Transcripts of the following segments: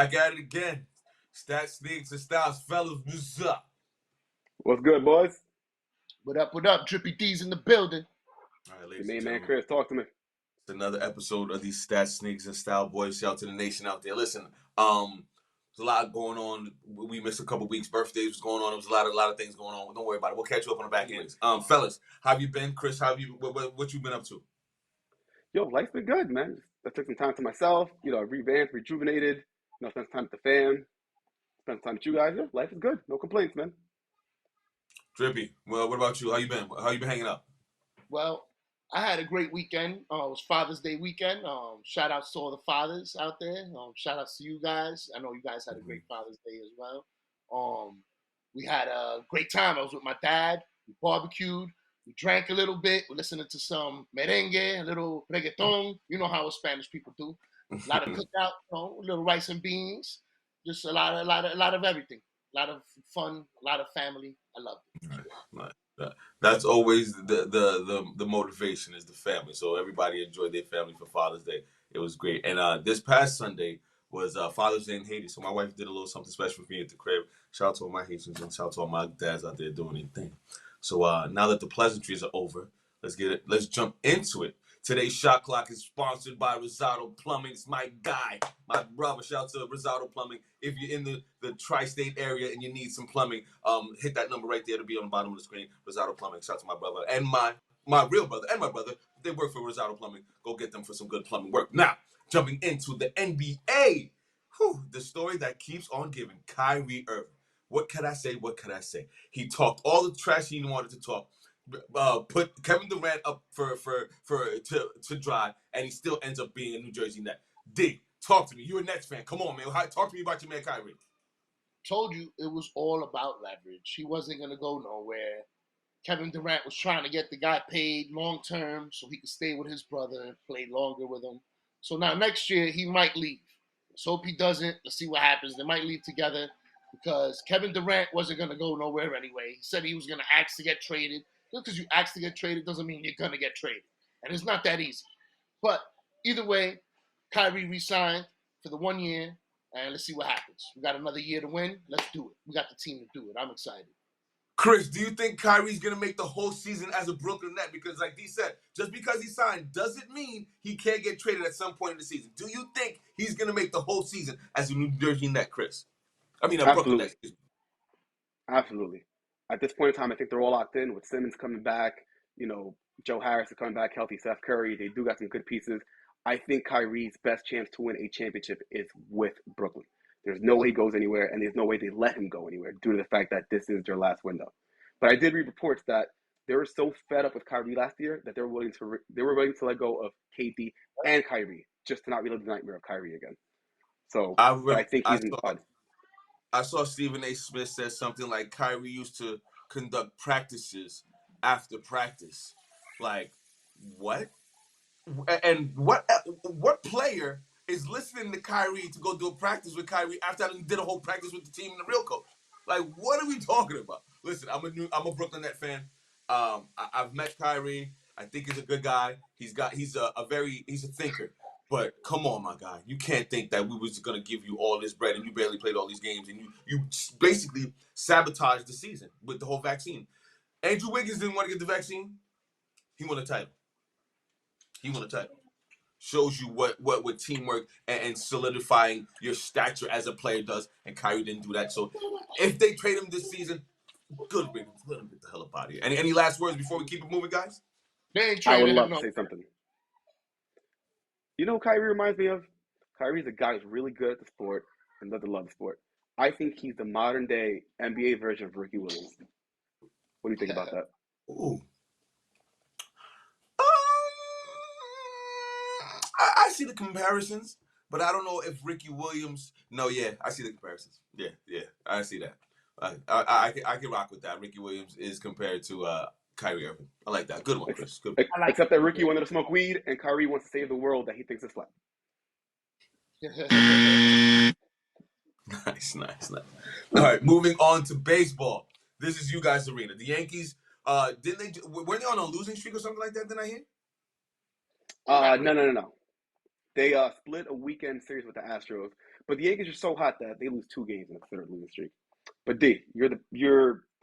Back at it again. Stats, sneaks, and styles, fellas. What's up? What's good, boys? What up, what up? Drippy D's in the building. All right, The ladies main and man, gentlemen. Chris, talk to me. It's another episode of these Stats, Sneaks, and Style Boys. Shout out to the nation out there. Listen, there's a lot going on. We missed a couple weeks. Birthdays was going on. There was a lot of things going on. Don't worry about it. We'll catch you up on the back ends. Fellas, how have you been? Chris, how have you? What you been up to? Yo, life's been good, man. I took some time to myself. Revamped, rejuvenated. Spent some time with the fam. Spent some time with you guys. Yeah, life is good. No complaints, man. Drippy, well, what about you? How you been? How you been hanging up? Well, I had a great weekend. It was Father's Day weekend. Shout outs to all the fathers out there. Shout outs to you guys. I know you guys had a great Father's Day as well. We had a great time. I was with my dad. We barbecued. We drank a little bit. We listened to some merengue, a little reggaeton. You know how Spanish people do. A lot of cookout, a little rice and beans. Just a lot of everything. A lot of fun. A lot of family. I loved it. Right. That's always the motivation is the family. So everybody enjoyed their family for Father's Day. It was great. And this past Sunday was Father's Day in Haiti. So my wife did a little something special for me at the crib. Shout out to all my Haitians and shout out to all my dads out there doing their thing. So now that the pleasantries are over, let's jump into it. Today's shot clock is sponsored by Rosado Plumbing. It's my guy, my brother. Shout out to Rosado Plumbing. If you're in the tri-state area and you need some plumbing, hit that number right there to be on the bottom of the screen. Rosado Plumbing. Shout out to my brother and my real brother and my brother. They work for Rosado Plumbing. Go get them for some good plumbing work. Now, jumping into the NBA. The story that keeps on giving. Kyrie Irving. What could I say? He talked all the trash he wanted to talk. Put Kevin Durant up to dry, and he still ends up being a New Jersey Net. D, talk to me. You're a Nets fan. Come on, man. Talk to me about your man Kyrie. Told you it was all about leverage. He wasn't going to go nowhere. Kevin Durant was trying to get the guy paid long term so he could stay with his brother and play longer with him. So now next year he might leave. Let's hope he doesn't. Let's see what happens. They might leave together because Kevin Durant wasn't going to go nowhere anyway. He said he was going to ask to get traded. Just because you ask to get traded doesn't mean you're going to get traded. And it's not that easy. But either way, Kyrie re-signed for the 1 year, and let's see what happens. We got another year to win. Let's do it. We got the team to do it. I'm excited. Chris, do you think Kyrie's going to make the whole season as a Brooklyn Net? Because like Dee said, just because he signed doesn't mean he can't get traded at some point in the season. Do you think he's going to make the whole season as a New Jersey Net, Chris? I mean, a Brooklyn Net. Absolutely. At this point in time, I think they're all locked in with Simmons coming back. Joe Harris is coming back healthy. Steph Curry, they do got some good pieces. I think Kyrie's best chance to win a championship is with Brooklyn. There's no way he goes anywhere, and there's no way they let him go anywhere due to the fact that this is their last window. But I did read reports that they were so fed up with Kyrie last year that they were willing to let go of KD and Kyrie just to not relive the nightmare of Kyrie again. So I think he's in the pod. I saw Stephen A. Smith said something like Kyrie used to conduct practices after practice. Like, what? And what player is listening to Kyrie to go do a practice with Kyrie after I did a whole practice with the team and the real coach? Like, what are we talking about? Listen, I'm a Brooklyn Net fan. I've met Kyrie. I think he's a good guy. He's a thinker. But come on, my guy. You can't think that we was going to give you all this bread and you barely played all these games and you basically sabotaged the season with the whole vaccine. Andrew Wiggins didn't want to get the vaccine. He won a title. Shows you what teamwork and solidifying your stature as a player does, and Kyrie didn't do that. So if they trade him this season, good riddance. Let him get the hell up out of here. Any last words before we keep it moving, guys? I would love to say something. You know who Kyrie reminds me of? Kyrie's a guy who's really good at the sport and doesn't love the sport. I think he's the modern-day NBA version of Ricky Williams. What do you think about that? Ooh. I see the comparisons, but I don't know if Ricky Williams. No, yeah, I see the comparisons. Yeah, I see that. I can rock with that. Ricky Williams is compared to Kyrie Irving. I like that. Good one, Chris. Good. Except that Ricky wanted to smoke weed, and Kyrie wants to save the world that he thinks is flat. Nice. All right, moving on to baseball. This is you guys' arena. The Yankees. Weren't they on a losing streak or something like that? Didn't I hear? No. They split a weekend series with the Astros, But the Yankees are so hot that they lose 2 games in a third losing streak. But D, you're the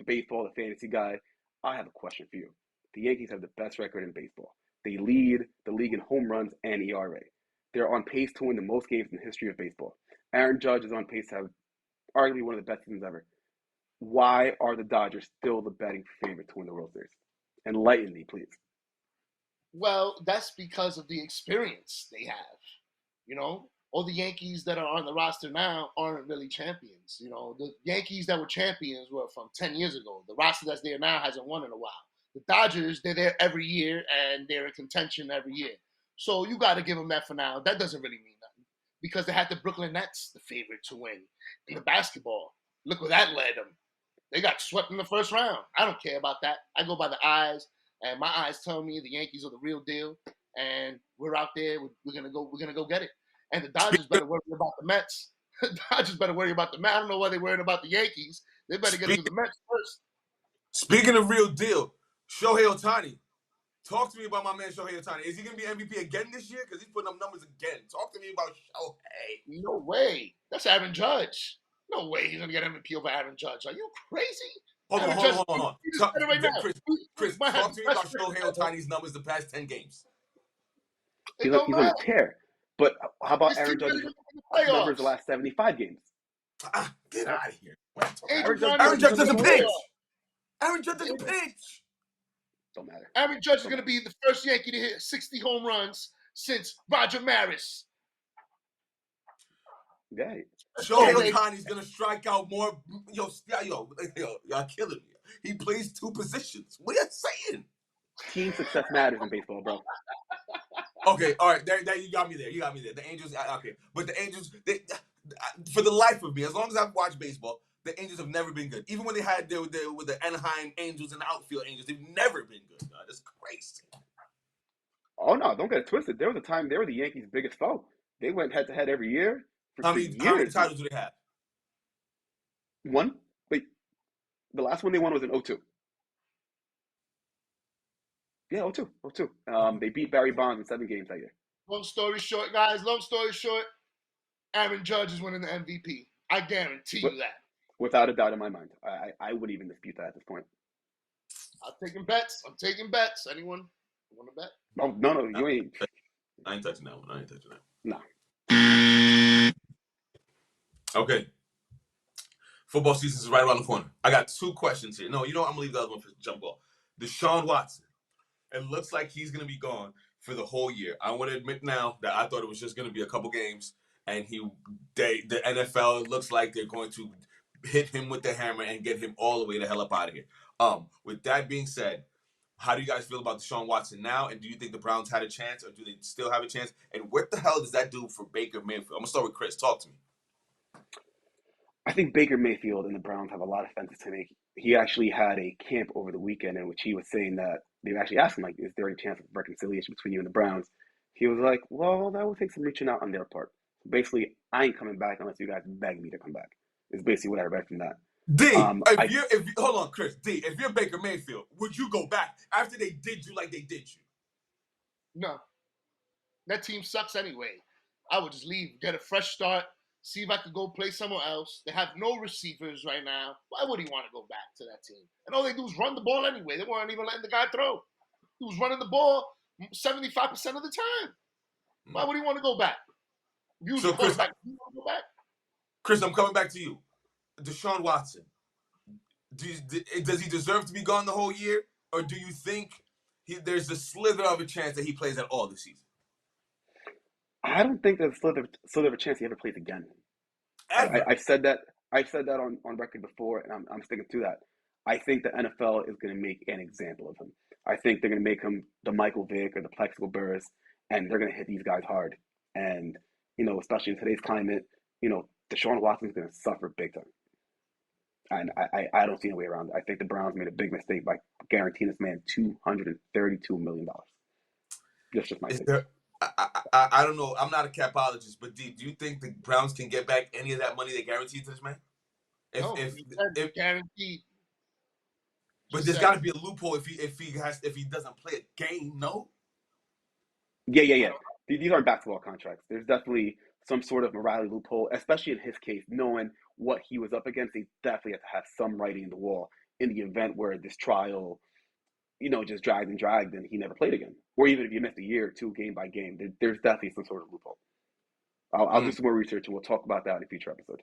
baseball, the fantasy guy. I have a question for you. The Yankees have the best record in baseball. They lead the league in home runs and ERA. They're on pace to win the most games in the history of baseball. Aaron Judge is on pace to have arguably one of the best seasons ever. Why are the Dodgers still the betting favorite to win the World Series? Enlighten me, please. Well, that's because of the experience they have. You know, all the Yankees that are on the roster now aren't really champions. You know, the Yankees that were champions were from 10 years ago. The roster that's there now hasn't won in a while. The Dodgers, they're there every year, and they're in contention every year. So you got to give them that for now. That doesn't really mean nothing because they had the Brooklyn Nets, the favorite to win in the basketball. Look where that led them. They got swept in the first round. I don't care about that. I go by the eyes, and my eyes tell me the Yankees are the real deal, and we're out there. We're gonna go get it. And the Dodgers better worry about the Mets. The Dodgers better worry about the Mets. I don't know why they're worried about the Yankees. They better get to the Mets first. Speaking of real deal, Shohei Ohtani. Talk to me about my man Shohei Ohtani. Is he going to be MVP again this year? Because he's putting up numbers again. Talk to me about Shohei. No way. That's Aaron Judge. No way he's going to get MVP over Aaron Judge. Are you crazy? Hold on. Chris, talk to me about Shohei Ohtani's numbers the past 10 games. He's on a tear. But how about Aaron Judge's numbers the last 75 games? Get out of here. Aaron Judge doesn't pitch. Aaron Judge doesn't pitch. Don't matter. Aaron Judge is going to be the first Yankee to hit 60 home runs since Roger Maris. Yeah. Shohei Ohtani's going to strike out more. Y'all killing me. He plays 2 positions. What are you saying? Team success matters in baseball, bro. Okay, all right. There, you got me there. The Angels, okay. But the Angels, for the life of me, as long as I've watched baseball, the Angels have never been good. Even when they had with the Anaheim Angels and the outfield Angels, they've never been good. God, that's crazy. Oh no, don't get it twisted. There was a time they were the Yankees' biggest foe. They went head to head every year for years. How many titles do they have? One. But the last one they won was in 2002. Yeah, 2002. They beat Barry Bonds in 7 games that year. Long story short, guys. Aaron Judge is winning the MVP. I guarantee you that. Without a doubt in my mind. I wouldn't even dispute that at this point. I'm taking bets. Anyone want to bet? Oh, no, you ain't. I ain't touching that one. No. Okay. Football season is right around the corner. I got 2 questions here. No, you know what? I'm going to leave the other one for jump ball. Deshaun Watson. It looks like he's going to be gone for the whole year. I want to admit now that I thought it was just going to be a couple games, and the NFL, it looks like they're going to hit him with the hammer and get him all the way the hell up out of here. With that being said, how do you guys feel about Deshaun Watson now? And do you think the Browns had a chance, or do they still have a chance? And what the hell does that do for Baker Mayfield? I'm going to start with Chris. Talk to me. I think Baker Mayfield and the Browns have a lot of fences to make. He actually had a camp over the weekend in which he was saying that they actually asked him, like, is there any chance of reconciliation between you and the Browns? He was like, well, that would take some reaching out on their part. Basically, I ain't coming back unless you guys beg me to come back. Is basically what I read from that. D, hold on, Chris. D, if you're Baker Mayfield, would you go back after they did you like they did you? No. That team sucks anyway. I would just leave, get a fresh start, see if I could go play somewhere else. They have no receivers right now. Why would he want to go back to that team? And all they do is run the ball anyway. They weren't even letting the guy throw. He was running the ball 75% of the time. Why would he want to go back? So Chris, Chris, I'm coming back to you. Deshaun Watson, does he deserve to be gone the whole year? Or do you think there's a slither of a chance that he plays at all this season? I don't think there's a slither of a chance he ever plays again. I've said that on record before, and I'm sticking to that. I think the NFL is going to make an example of him. I think they're going to make him the Michael Vick or the Plexico Burress, and they're going to hit these guys hard. And, especially in today's climate, Deshaun Watson's going to suffer big time. And I don't see a way around it. I think the Browns made a big mistake by guaranteeing this man $232 million. That's just my opinion. I don't know. I'm not a capologist, but do you think the Browns can get back any of that money they guaranteed to this man? If guaranteed. But there's got to be a loophole if he doesn't play a game. No. Yeah. These aren't basketball contracts. There's definitely some sort of morality loophole, especially in his case, knowing what he was up against. They definitely have to have some writing in the wall in the event where this trial, just dragged and he never played again. Or even if you missed a year or two game by game, there's definitely some sort of loophole. I'll do some more research and we'll talk about that in a future episode.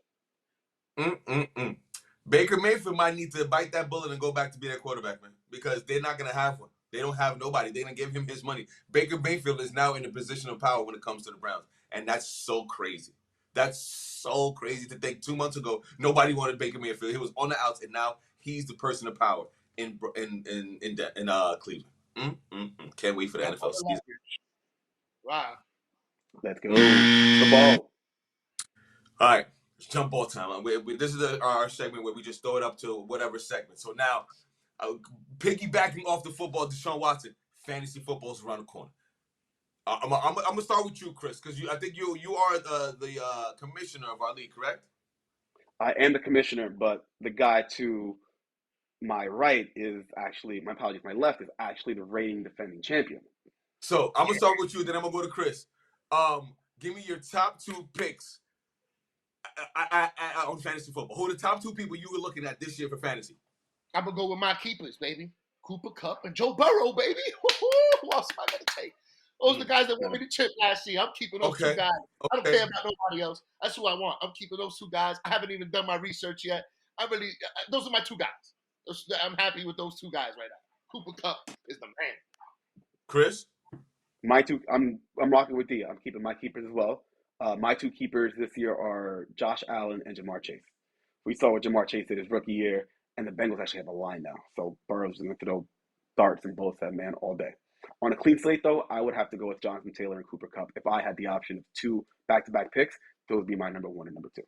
Baker Mayfield might need to bite that bullet and go back to be their quarterback, man, because they're not going to have one. They don't have nobody. They're going to give him his money. Baker Mayfield is now in a position of power when it comes to the Browns, and that's so crazy. That's so crazy to think 2 months ago, nobody wanted Baker Mayfield. He was on the outs, and now he's the person of power in Cleveland. Can't wait for the NFL season. Wow. Let's go. The ball. All right. It's jump ball time. This is our segment where we just throw it up to whatever segment. So now, piggybacking off the football, Deshaun Watson, fantasy football is around the corner. I'm gonna start with you, Chris, because I think you are the commissioner of our league, correct? I am the commissioner, but the guy to my right is actually, my apologies, my left is actually the reigning defending champion. So I'm gonna start with you, then I'm gonna go to Chris. Give me your top 2 picks on fantasy football. Who are the top 2 people you were looking at this year for fantasy? I'm going to go with my keepers, baby. Cooper Kupp and Joe Burrow, baby. Who else am I going to take? Those are the guys that won me the chip last year. I'm keeping those 2 guys. I don't care about nobody else. That's who I want. I'm keeping those 2 guys. I haven't even done my research yet. Those are my 2 guys. I'm happy with those 2 guys right now. Cooper Kupp is the man. Chris? My 2, I'm rocking with D. I'm keeping my keepers as well. My 2 keepers this year are Josh Allen and Jamar Chase. We saw what Jamar Chase did his rookie year, and the Bengals actually have a line now. So Burrow's going to throw darts and bullets at man all day. On a clean slate, though, I would have to go with Jonathan Taylor and Cooper Kupp. If I had the option of 2 back-to-back picks, those would be my number 1 and number 2.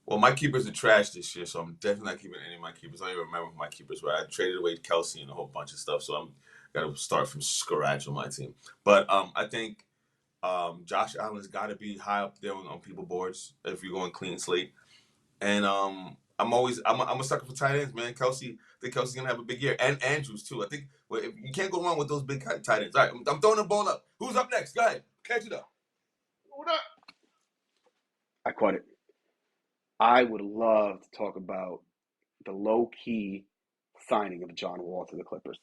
Well, my keepers are trash this year, so I'm definitely not keeping any of my keepers. I don't even remember who my keepers were. I traded away Kelsey and a whole bunch of stuff, so I'm got to start from scratch on my team. But I think Josh Allen's got to be high up there on people boards if you're going clean slate. And I'm a sucker for tight ends, man. I think Kelsey's gonna have a big year, and Andrews too. I think you can't go wrong with those big tight ends. All right, I'm throwing the ball up. Who's up next? Go ahead, catch it up. Hold up. I caught it. I would love to talk about the low-key signing of John Wall to the Clippers.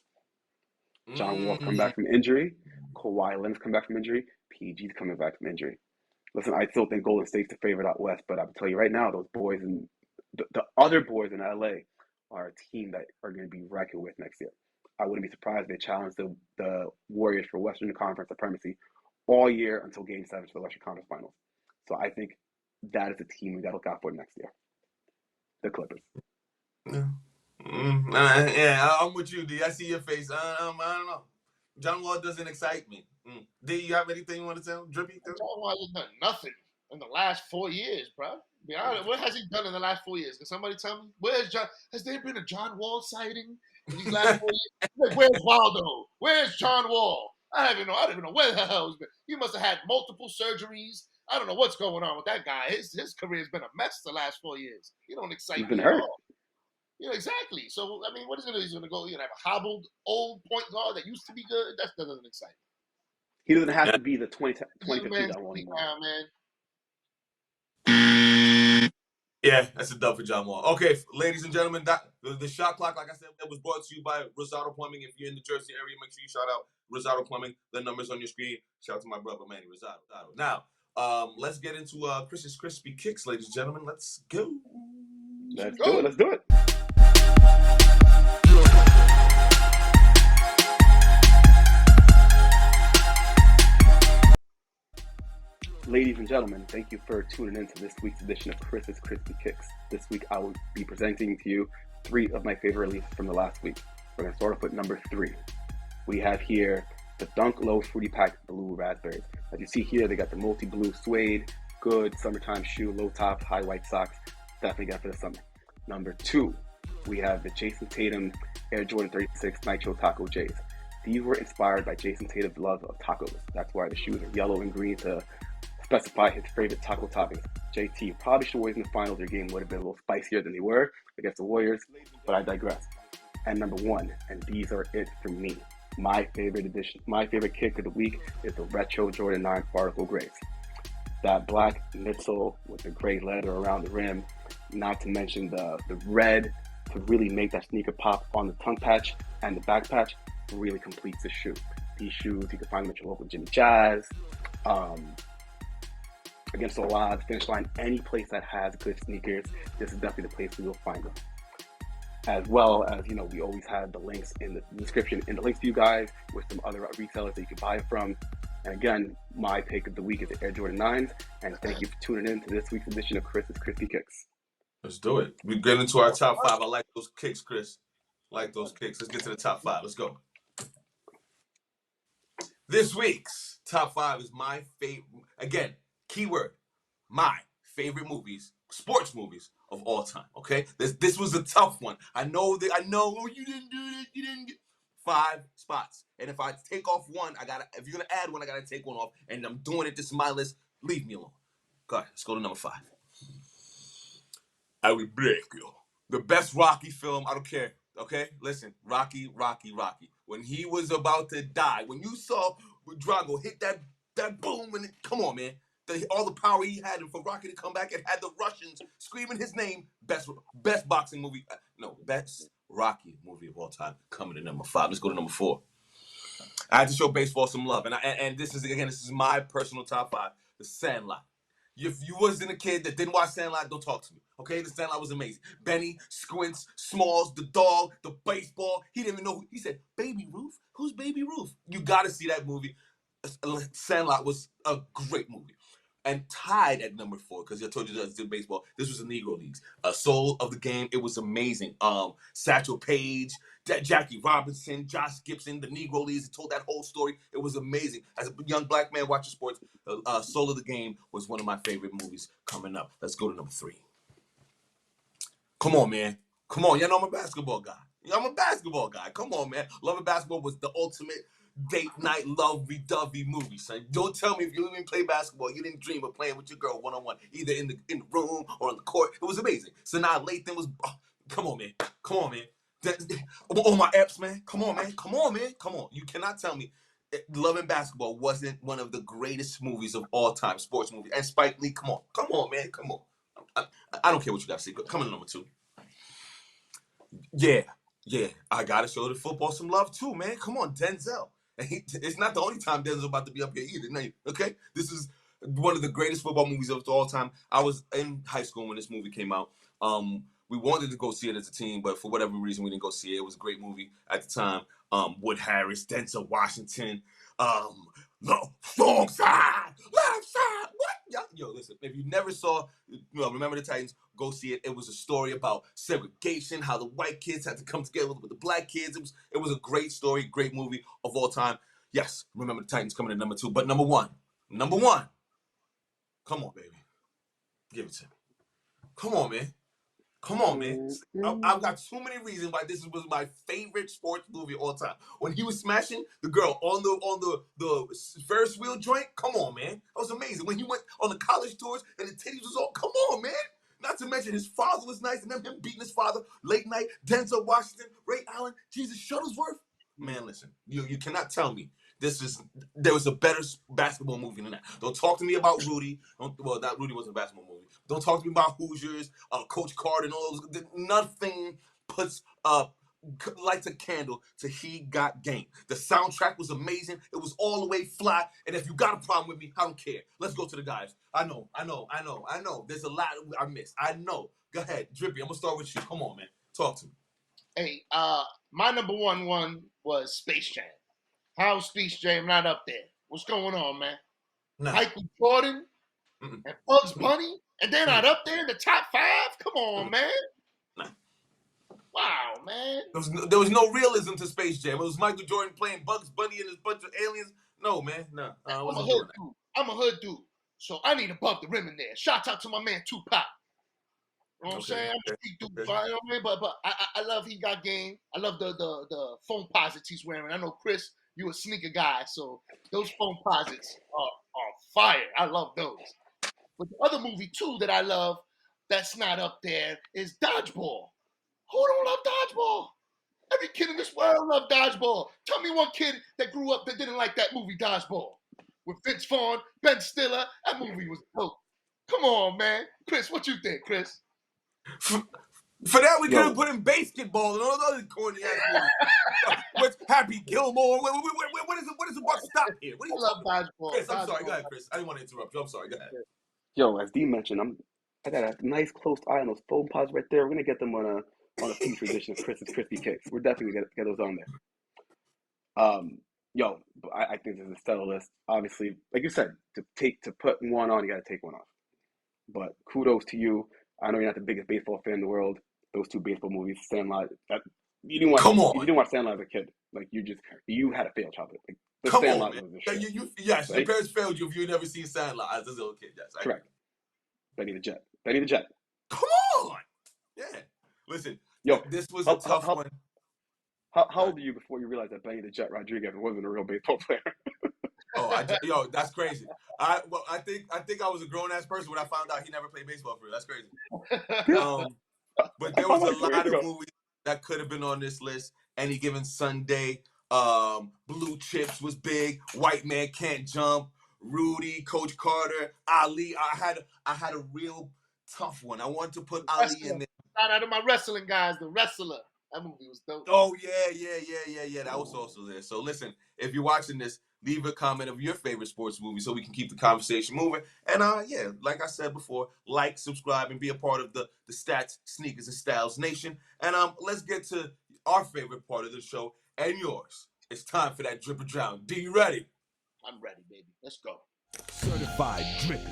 John Wall's come back from injury. Kawhi Leonard's come back from injury. PG's coming back from injury. Listen, I still think Golden State's the favorite out west, but I'll tell you right now, those boys and the other boys in LA are a team that are going to be reckoned with next year. I wouldn't be surprised if they challenge the Warriors for Western Conference supremacy all year until Game 7 for the Western Conference Finals. So I think that is a team we got to look out for next year. The Clippers. Yeah, I'm with you, D. I see your face. I don't know. John Wall doesn't excite me. D, you have anything you want to tell? Drippy? John Wall hasn't done nothing in the last 4 years, bro. What has he done in the last 4 years? Can somebody tell me? Has there been a John Wall sighting in these last 4 years? Like, where's Waldo? Where's John Wall? I don't even know where the hell he's been. He must have had multiple surgeries. I don't know what's going on with that guy. His career's been a mess the last 4 years. He don't excite me at all. Yeah, exactly. So, I mean, what is it? He's going to go, have a hobbled old point guard that used to be good? That doesn't excite me. He doesn't have to be the 2015 anymore. Man. Yeah, that's a dub for John Wall. Okay, ladies and gentlemen, the shot clock, like I said, that was brought to you by Rosado Plumbing. If you're in the Jersey area, make sure you shout out Rosado Plumbing. The number's on your screen. Shout out to my brother, Manny Rosado. Now, let's get into Chris's Crispy Kicks, ladies and gentlemen. Let's go. Let's do it. Ladies and gentlemen, thank you for tuning in to this week's edition of Chris's Crispy Kicks. This week, I will be presenting to you 3 of my favorite releases from the last week. We're going to start off with number 3. We have here the Dunk Low Fruity Pack Blue Raspberries. As you see here, they got the multi-blue suede, good summertime shoe, low top, high white socks. Definitely got for the summer. Number 2, we have the Jason Tatum Air Jordan 36 Nitro Taco J's. These were inspired by Jason Tatum's love of tacos. That's why the shoes are yellow and green to specify his favorite taco toppings. JT probably should have in the finals. Their game would have been a little spicier than they were against the Warriors, but I digress. And number 1, and these are it for me. My favorite kick of the week is the Retro Jordan 9 Particle Grays. that black midsole with the gray leather around the rim, not to mention the red to really make that sneaker pop on the tongue patch and the back patch, really completes the shoe. These shoes, you can find them at your local Jimmy Jazz, against the odds, Finish Line, any place that has good sneakers, this is definitely the place we will find them. As well as, you know, we always have the links in the description in the links to you guys with some other resellers that you can buy it from. And again, my pick of the week is the Air Jordan 9s. And thank you for tuning in to this week's edition of Chris's Crispy Kicks. Let's do it. We get into our top 5. I like those kicks, Chris. Like those kicks. Let's get to the top 5. Let's go. This week's top 5 is my favorite. Again, keyword, my favorite movies, sports movies of all time. Okay, this was a tough one. I know oh, you didn't do it. You didn't get 5 spots. And if I take off one, if you're gonna add one, I gotta take one off. And I'm doing it. This is my list. Leave me alone. Go ahead. Let's go to number 5. I will break you. The best Rocky film. I don't care. Okay, listen, Rocky. When he was about to die, when you saw Drago hit that boom, and come on, man, all the power he had, and for Rocky to come back and had the Russians screaming his name, best boxing movie, best Rocky movie of all time, coming to number 5. Let's go to number 4. I had to show baseball some love, and this is my personal top 5. The Sandlot. If you wasn't a kid that didn't watch Sandlot, don't talk to me. Okay, the Sandlot was amazing. Benny, Squints, Smalls, the dog, the baseball. He didn't even know. He said, Baby Ruth? Who's Baby Ruth? You got to see that movie. Sandlot was a great movie. And tied at number 4, because I told you that did baseball. This was the Negro Leagues. Soul of the Game. It was amazing. Satchel Paige, Jackie Robinson, Josh Gibson, the Negro Leagues. It told that whole story. It was amazing. As a young black man watching sports, Soul of the Game was one of my favorite movies coming up. Let's go to number 3. Come on, man. Come on. Y'all know I'm a basketball guy. Come on, man. Love and Basketball was the ultimate date night lovey-dovey movie, son. Don't tell me if you didn't play basketball, you didn't dream of playing with your girl one-on-one, either in the room or on the court. It was amazing. Sanaa Lathan was, come on, man. All my eps, man. Come on. You cannot tell me Love and Basketball wasn't one of the greatest movies of all time, sports movies. And Spike Lee, come on, man. I don't care what you got to say. Come on, number 2. Yeah, I gotta show the football some love too, man. Come on, Denzel. It's not the only time Denzel's about to be up here either. Okay? This is one of the greatest football movies of all time. I was in high school when this movie came out. We wanted to go see it as a team, but for whatever reason, we didn't go see it. It was a great movie at the time. Wood Harris, Denzel Washington, wrong side, left side. What? Yo, listen, if you never saw, Remember the Titans, go see it. It was a story about segregation, how the white kids had to come together with the black kids. It was a great story, great movie of all time. Yes, Remember the Titans coming in number 2, but number one. Come on, baby. Give it to me. Come on, man. I've got too many reasons why this was my favorite sports movie of all time. When he was smashing the girl on the Ferris wheel joint, come on, man. That was amazing. When he went on the college tours and the titties was all, come on, man. Not to mention his father was nice, and then him beating his father late night. Denzel Washington, Ray Allen, Jesus Shuttlesworth. Man, listen, you cannot tell me there was a better basketball movie than that. Don't talk to me about Rudy. That Rudy wasn't a basketball movie. Don't talk to me about Hoosiers, Coach Card, and all those. Nothing puts lights a candle to He Got Game. The soundtrack was amazing. It was all the way fly. And if you got a problem with me, I don't care. Let's go to the guys. I know. There's a lot I missed. I know. Go ahead, Drippy. I'm gonna start with you. Come on, man. Talk to me. Hey, my number one was Space Jam. How's Space Jam not up there? What's going on, man? Nah. Michael Jordan and Bugs Bunny, and they're not up there in the top 5? Come on, man. Nah. Wow, man. There was no realism to Space Jam. It was Michael Jordan playing Bugs Bunny and his bunch of aliens. No, man. No. I wasn't doing that. I'm a hood dude, so I need to bump the rim in there. Shout out to my man Tupac. You know what I'm saying? I'm a street dude, you know what I mean? But I love He Got Game. I love the foam posits he's wearing. I know, Chris, you a sneaker guy, so those foam posits are fire. I love those. But the other movie, too, that I love that's not up there is Dodgeball. Who don't love Dodgeball? Every kid in this world loved Dodgeball. Tell me one kid that grew up that didn't like that movie, Dodgeball. with Vince Vaughn, Ben Stiller. That movie was dope. Come on, man. Chris, what you think, Chris? For that, we could have put in basketball and all those other corny ass movies. What's Happy Gilmore? What is about to stop here? What are you talking about? Chris, I'm sorry. Go ahead, Chris. I didn't want to interrupt you. I'm sorry. Go ahead. Yo, as D mentioned, I got a nice close eye on those foam pods right there. We're gonna get them on a future edition of Chris's Crispy Kicks. We're definitely gonna get those on there. Yo, I think this is a stellar list. Obviously, like you said, to put one on, you gotta take one off. But kudos to you. I know you're not the biggest baseball fan in the world. Those two baseball movies, Sandlot. You didn't watch Sandlot as a kid. Like you had a failed childhood. Like Come Sandlot on, man. Was the shit. Yes, right? Your parents failed you if you never seen Sandlot as a little kid. Yes, correct. Benny the Jet. Come on. Yeah. Listen, yo, this was a tough one. How old were you before you realized that Benny the Jet Rodriguez wasn't a real baseball player? Yo, that's crazy. I think I was a grown ass person when I found out he never played baseball for real. That's crazy. But there was a lot of movies that could have been on this list. Any Given Sunday, Blue Chips was big. White Man Can't Jump, Rudy, Coach Carter, Ali. I had a real tough one. I wanted to put Ali in there. Shout out to my wrestling guys, The Wrestler. That movie was dope. Oh yeah. That was also there. So listen, if you're watching this, leave a comment of your favorite sports movie so we can keep the conversation moving. And like I said before, like, subscribe, and be a part of the Stats, Sneakers, and Styles Nation. And let's get to our favorite part of the show and yours. It's time for that Drip or Drown. D, you ready? I'm ready, baby. Let's go. Certified Drippy.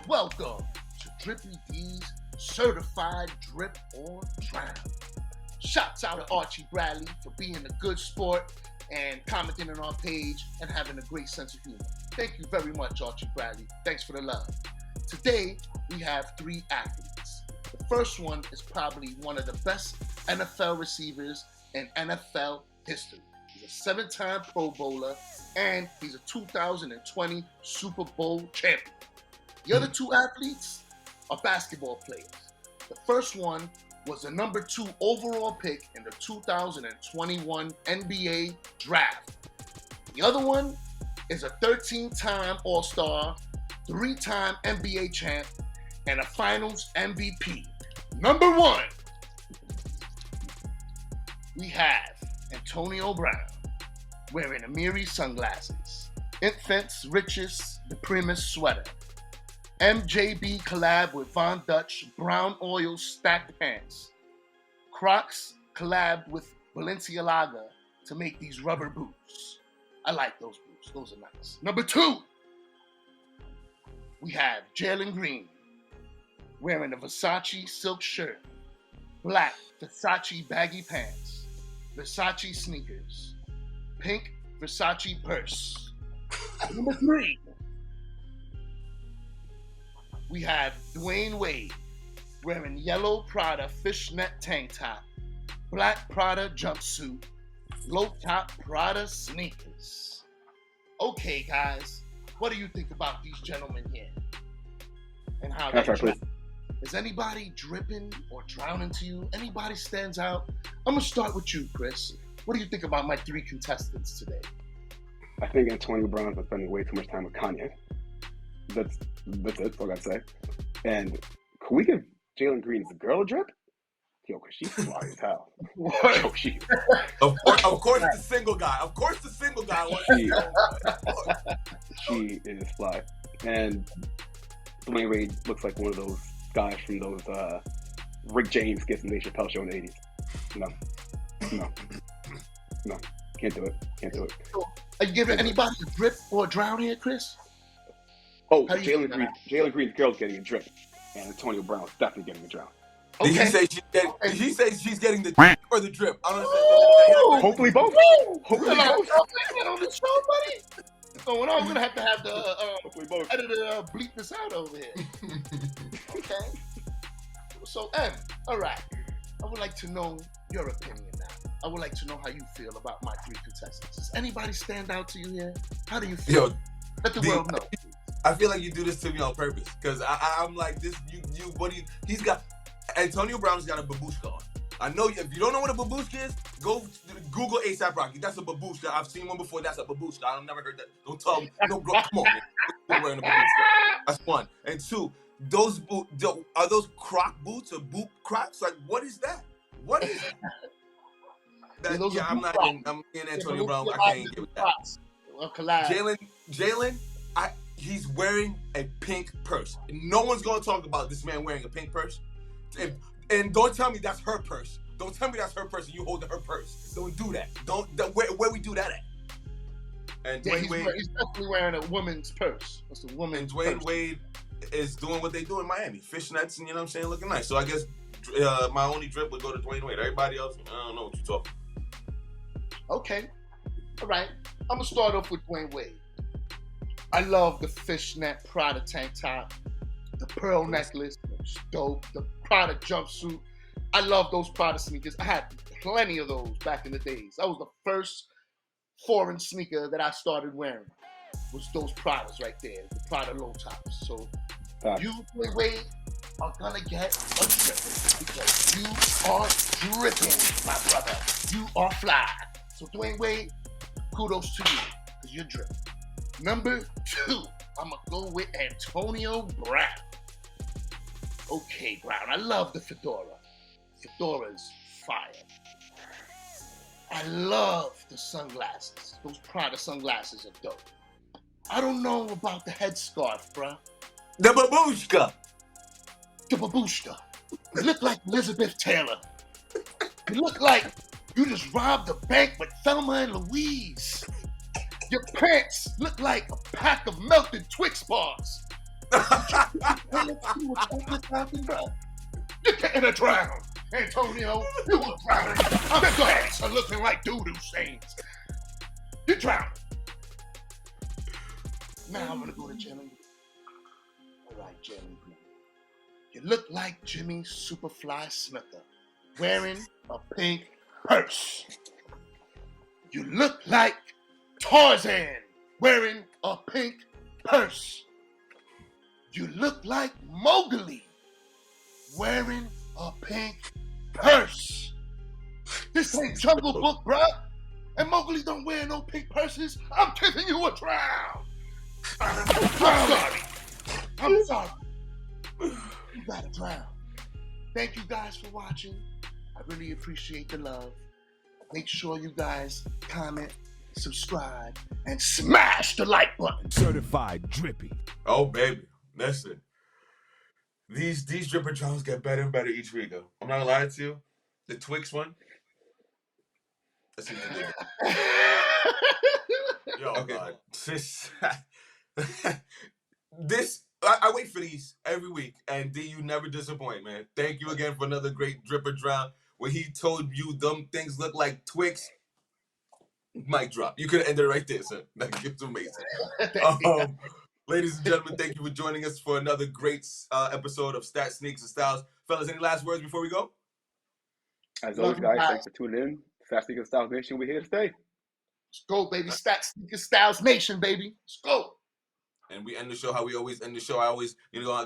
Welcome to Drippy D's Certified Drip or Drown. Shouts out to Archie Bradley for being a good sport and commenting on our page and having a great sense of humor. Thank you very much, Archie Bradley. Thanks for the love. Today, we have 3 athletes. The first one is probably one of the best NFL receivers in NFL history. He's a 7-time Pro Bowler, and he's a 2020 Super Bowl champion. The other 2 athletes are basketball players. The first one was the number 2 overall pick in the 2021 NBA draft. The other one is a 13-time All-Star, 3-time NBA champ, and a Finals MVP. Number 1, we have Antonio Brown wearing EmEz sunglasses, Infant's Richest the Primus sweater, MJB collab with Von Dutch brown oil stacked pants, Crocs collab with Balenciaga to make these rubber boots. I like those boots. Those are nice. Number 2, we have Jalen Green wearing a Versace silk shirt, black Versace baggy pants, Versace sneakers, pink Versace purse. Number 3, we have Dwayne Wade wearing yellow Prada fishnet tank top, black Prada jumpsuit, low top Prada sneakers. Okay, guys, what do you think about these gentlemen here? And how they drip? Is anybody dripping or drowning to you? Anybody stands out? I'm gonna start with you, Chris. What do you think about my 3 contestants today? I think Antonio Brown's been spending way too much time with Kanye. That's it, all I gotta say. And can we give Jalen Green's girl a drip? Yo, cause she's fly as hell. Yo, she. Of course, the single guy. Of course, the single guy. She is fly. And Dwayne Wade looks like one of those guys from those Rick James skits in the Chappelle show in the 80s. No. Can't do it. Are you giving anybody a drip or a drown here, Chris? Oh, Jalen Green's girl's getting a drip, and Antonio Brown's definitely getting a drown. Okay. Did he say she's getting the or the drip? I don't know. Hopefully both. Hopefully both. On the show, buddy. What's going on? We're gonna have the editor bleep this out over here. Okay. So, all right. I would like to know your opinion now. I would like to know how you feel about my 3 contestants. Does anybody stand out to you here? How do you feel? Yo, let the world know. I feel like you do this to me on purpose because I'm like this. He's got Antonio Brown's got a babushka on. I know if you don't know what a babushka is, go Google ASAP Rocky. That's a babushka. I've seen one before. That's a babushka. I've never heard that. Don't tell me. No, bro, come on, man. You're wearing a babushka. That's one. And two, are those Croc boots or boot Crocs? Like, what is that? What is that? I'm in Antonio Brown. I can't get with that. Jalen, he's wearing a pink purse. No one's gonna talk about this man wearing a pink purse. And don't tell me that's her purse. Don't tell me that's her purse and you holding her purse. Don't do that. Where we do that at? And Dwayne Wade, he's definitely wearing a woman's purse. That's a woman's purse. And Dwayne Wade is doing what they do in Miami, fishnets and, you know what I'm saying, looking nice. So I guess my only drip would go to Dwayne Wade. Everybody else, I don't know what you're talking. Okay, all right. I'm gonna start off with Dwayne Wade. I love the fishnet Prada tank top, the pearl necklace, it's dope. The Prada jumpsuit. I love those Prada sneakers. I had plenty of those back in the days. That was the first foreign sneaker that I started wearing. Was those Pradas right there, the Prada low tops. So you, Dwayne Wade, are gonna get a drip because you are dripping, my brother. You are fly. So Dwayne Wade, kudos to you because you're dripping. Number 2, I'm gonna go with Antonio Brown. Okay, Brown, I love the fedora. Fedora's fire. I love the sunglasses. Those Prada sunglasses are dope. I don't know about the headscarf, bruh. The babushka. The babushka. You look like Elizabeth Taylor. You look like you just robbed a bank with Thelma and Louise. Your pants look like a pack of melted Twix bars. You're getting a drown, Antonio. You will drown. The pants are looking like doo-doo stains. You're drowning. Now I'm gonna go to Jimmy. All right, Jimmy. You look like Jimmy Superfly Snooker, wearing a pink purse. You look like Tarzan, wearing a pink purse. You look like Mowgli, wearing a pink purse. This ain't Jungle Book, bruh. And Mowgli don't wear no pink purses. I'm giving you a drown. I'm sorry. I'm sorry. You gotta drown. Thank you guys for watching. I really appreciate the love. Make sure you guys comment, subscribe, and smash the like button. Certified drippy. Oh, baby. Listen. These dripper drowns get better and better each week, though. I'm not gonna lie to you. The Twix one. Let's see what you did. Yo, okay. God. I wait for these every week, and D, you never disappoint, man. Thank you again for another great dripper drown. When he told you them things look like Twix, mic drop. You could have ended it right there, son. It's amazing. Ladies and gentlemen, thank you for joining us for another great episode of Stats, Sneaks, and Styles. Fellas, any last words before we go? As always, guys, thanks for tuning in. Stats, Sneaks, and Styles Nation, we're here to stay. Let's go, baby. Stats, Sneaks, and Styles Nation, baby. Let's go. And we end the show how we always end the show. I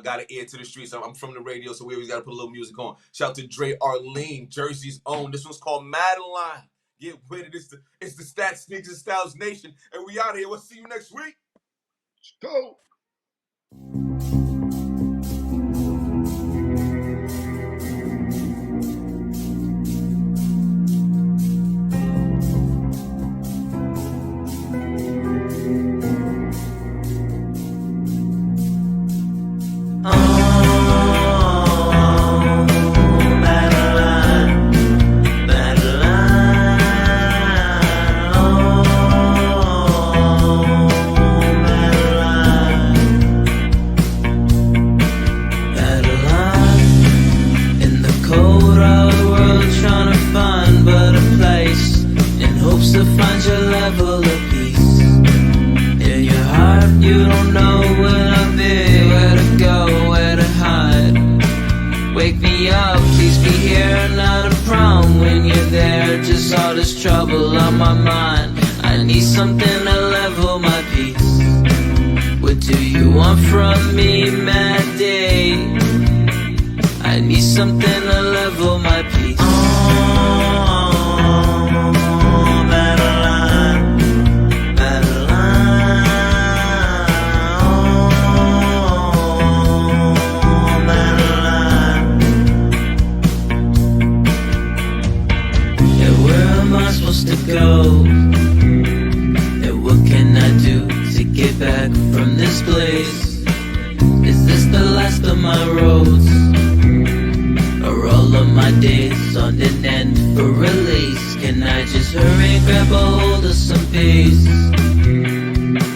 got an ear to the streets. I'm from the radio, so we always got to put a little music on. Shout out to Dre Arlene, Jersey's own. This one's called Madeline. Get with it. It's the Stats, Sneaks, and Styles Nation. And we out here. We'll see you next week. Let's go. Trouble on my mind. I need something to level my peace. What do you want from me, mad day? I need something to level my peace. my days on an end for release. Can I just hurry and grab a hold of some peace?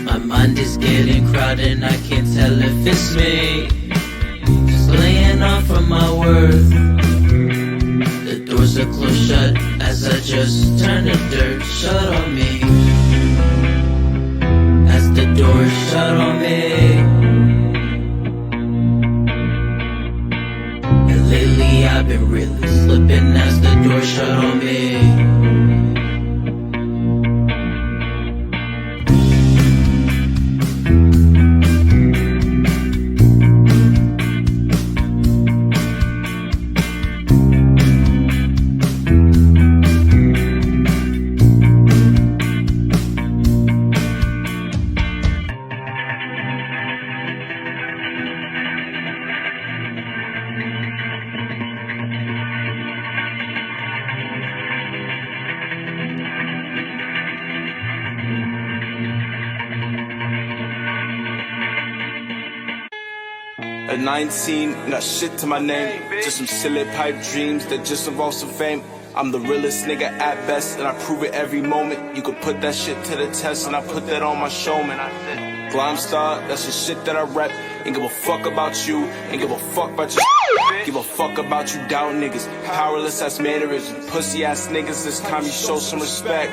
My mind is getting crowded and I can't tell if it's me. Just laying off from my worth. The doors are closed shut as I just turn the dirt shut on me. As the doors shut on me. And lately I've been really slipping as the door shut on me. At 19, not shit to my name. Just some silly pipe dreams that just involve some fame. I'm the realest nigga at best, and I prove it every moment. You could put that shit to the test, and I put that on my showman. I said, Glime Star, that's the shit that I rep. Ain't give a fuck about you, ain't give a fuck about your give a fuck about you doubt niggas. Powerless ass mannerisms, pussy ass niggas. This time you show some respect.